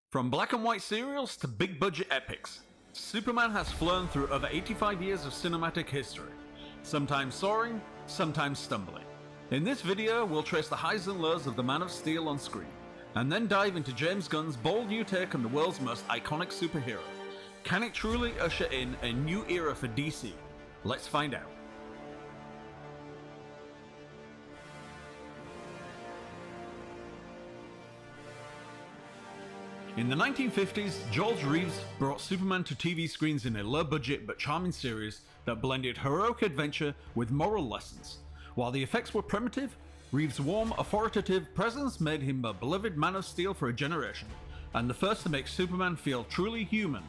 From black and white serials to big budget epics, Superman has flown through over 85 years of cinematic history, sometimes soaring, sometimes stumbling. In this video, we'll trace the highs and lows of the Man of Steel on screen, and then dive into James Gunn's bold new take on the world's most iconic superhero. Can it truly usher in a new era for DC? Let's find out. In the 1950s, George Reeves brought Superman to TV screens in a low-budget but charming series that blended heroic adventure with moral lessons. While the effects were primitive, Reeves' warm, authoritative presence made him a beloved Man of Steel for a generation, and the first to make Superman feel truly human.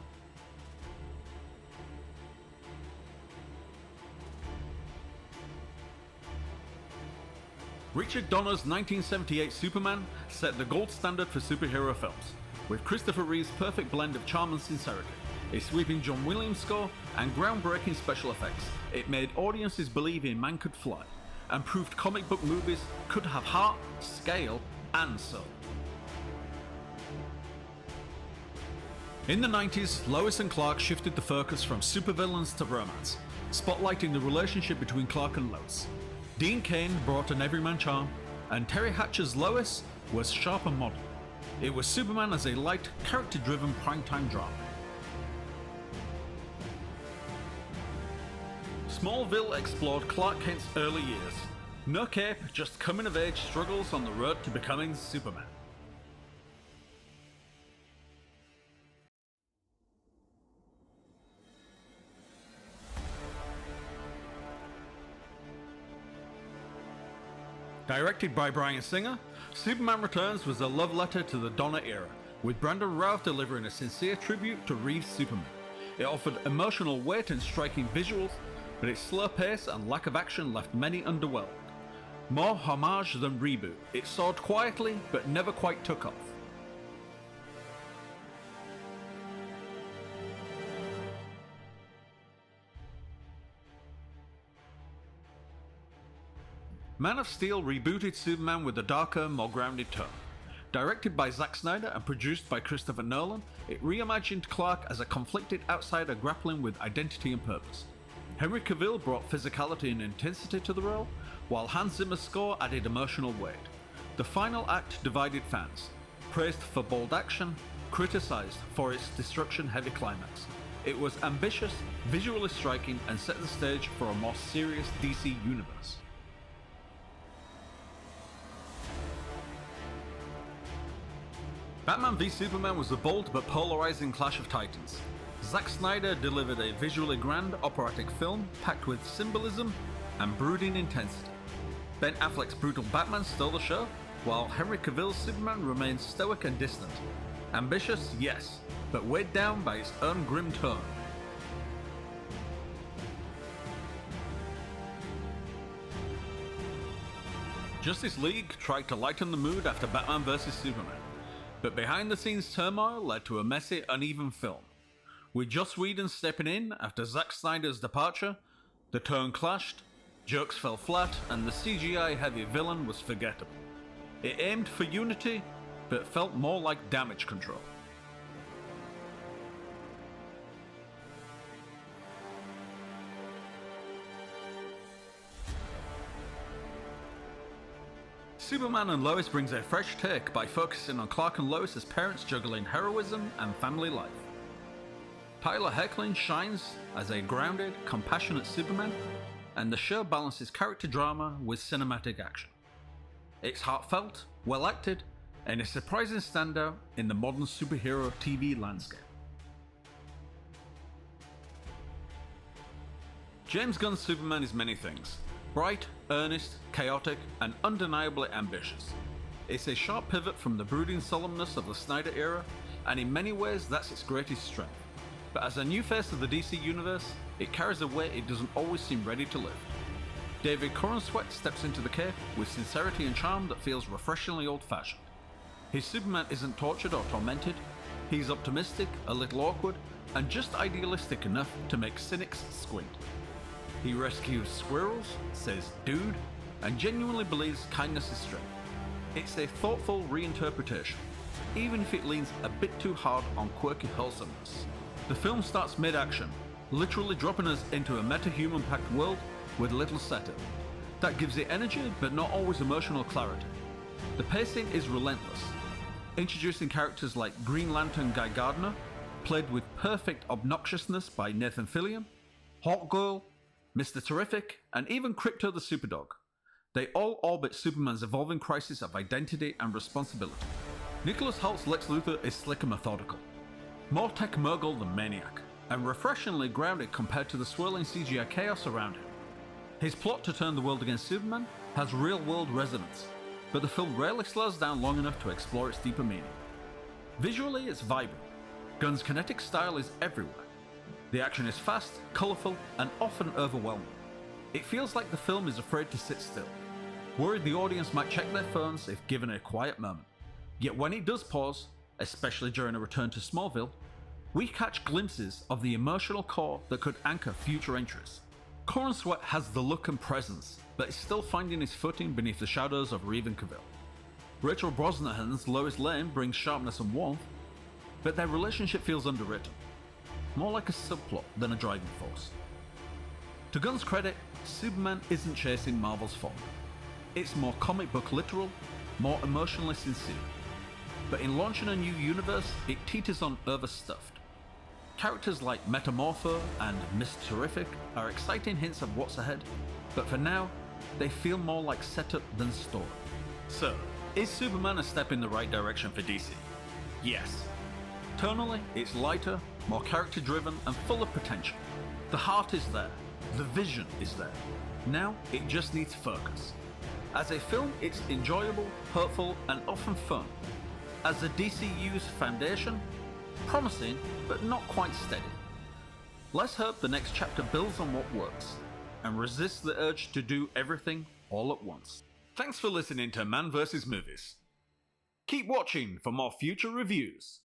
Richard Donner's 1978 Superman set the gold standard for superhero films, with Christopher Reeve's perfect blend of charm and sincerity, a sweeping John Williams score, and groundbreaking special effects. It made audiences believe a man could fly, and proved comic book movies could have heart, scale, and soul. In the 90s, Lois and Clark shifted the focus from supervillains to romance, spotlighting the relationship between Clark and Lois. Dean Cain brought an everyman charm, and Terry Hatcher's Lois was sharp and modern. It was Superman as a light, character-driven primetime drama. Smallville explored Clark Kent's early years. No cape, just coming-of-age struggles on the road to becoming Superman. Directed by Bryan Singer, Superman Returns was a love letter to the Donner era, with Brandon Routh delivering a sincere tribute to Reeves' Superman. It offered emotional weight and striking visuals, but its slow pace and lack of action left many underwhelmed. More homage than reboot, it soared quietly but never quite took off. Man of Steel rebooted Superman with a darker, more grounded tone. Directed by Zack Snyder and produced by Christopher Nolan, it reimagined Clark as a conflicted outsider grappling with identity and purpose. Henry Cavill brought physicality and intensity to the role, while Hans Zimmer's score added emotional weight. The final act divided fans, praised for bold action, criticized for its destruction-heavy climax. It was ambitious, visually striking, and set the stage for a more serious DC universe. Batman v Superman was a bold but polarizing clash of titans. Zack Snyder delivered a visually grand, operatic film packed with symbolism and brooding intensity. Ben Affleck's brutal Batman stole the show, while Henry Cavill's Superman remained stoic and distant. Ambitious, yes, but weighed down by its own grim tone. Justice League tried to lighten the mood after Batman vs Superman, but behind-the-scenes turmoil led to a messy, uneven film. With Joss Whedon stepping in after Zack Snyder's departure, the tone clashed, jokes fell flat, and the CGI-heavy villain was forgettable. It aimed for unity, but felt more like damage control. Superman and Lois brings a fresh take by focusing on Clark and Lois as parents juggling heroism and family life. Tyler Hoechlin shines as a grounded, compassionate Superman, and the show balances character drama with cinematic action. It's heartfelt, well acted, and a surprising standout in the modern superhero TV landscape. James Gunn's Superman is many things. Bright, earnest, chaotic, and undeniably ambitious. It's a sharp pivot from the brooding solemnness of the Snyder era, and in many ways that's its greatest strength. But as a new face of the DC universe, it carries a weight it doesn't always seem ready to lift. David Corenswet steps into the cape with sincerity and charm that feels refreshingly old-fashioned. His Superman isn't tortured or tormented, he's optimistic, a little awkward, and just idealistic enough to make cynics squint. He rescues squirrels, says dude, and genuinely believes kindness is strength. It's a thoughtful reinterpretation. even if it leans a bit too hard on quirky wholesomeness. The film starts mid-action, literally dropping us into a meta-human-packed world with little setup. That gives it energy, but not always emotional clarity. The pacing is relentless, introducing characters like Green Lantern Guy Gardner, played with perfect obnoxiousness by Nathan Fillion, Hawkgirl, Mr. Terrific, and even Krypto the Superdog. They all orbit Superman's evolving crisis of identity and responsibility. Nicholas Hoult's Lex Luthor is slick and methodical, more tech-mogul than maniac, and refreshingly grounded compared to the swirling CGI chaos around him. His plot to turn the world against Superman has real-world resonance, but the film rarely slows down long enough to explore its deeper meaning. Visually, it's vibrant. Gunn's kinetic style is everywhere. The action is fast, colourful, and often overwhelming. It feels like the film is afraid to sit still, worried the audience might check their phones if given a quiet moment. Yet when it does pause, especially during a return to Smallville, we catch glimpses of the emotional core that could anchor future entries. Corenswet has the look and presence, but is still finding his footing beneath the shadows of Reeve and Cavill. Rachel Brosnahan's Lois Lane brings sharpness and warmth, but their relationship feels underwritten, more like a subplot than a driving force. To Gunn's credit, Superman isn't chasing Marvel's formula. It's more comic book literal, more emotionally sincere. But in launching a new universe, it teeters on overstuffed. Characters like Metamorpho and Mr. Terrific are exciting hints of what's ahead, but for now, they feel more like setup than story. So, is Superman a step in the right direction for DC? Yes. Tonally, it's lighter, more character-driven, and full of potential. The heart is there, the vision is there. Now, it just needs focus. As a film, it's enjoyable, hopeful, and often fun. As a DCU's foundation, promising, but not quite steady. Let's hope the next chapter builds on what works, and resists the urge to do everything all at once. Thanks for listening to Man vs. Movies. Keep watching for more future reviews.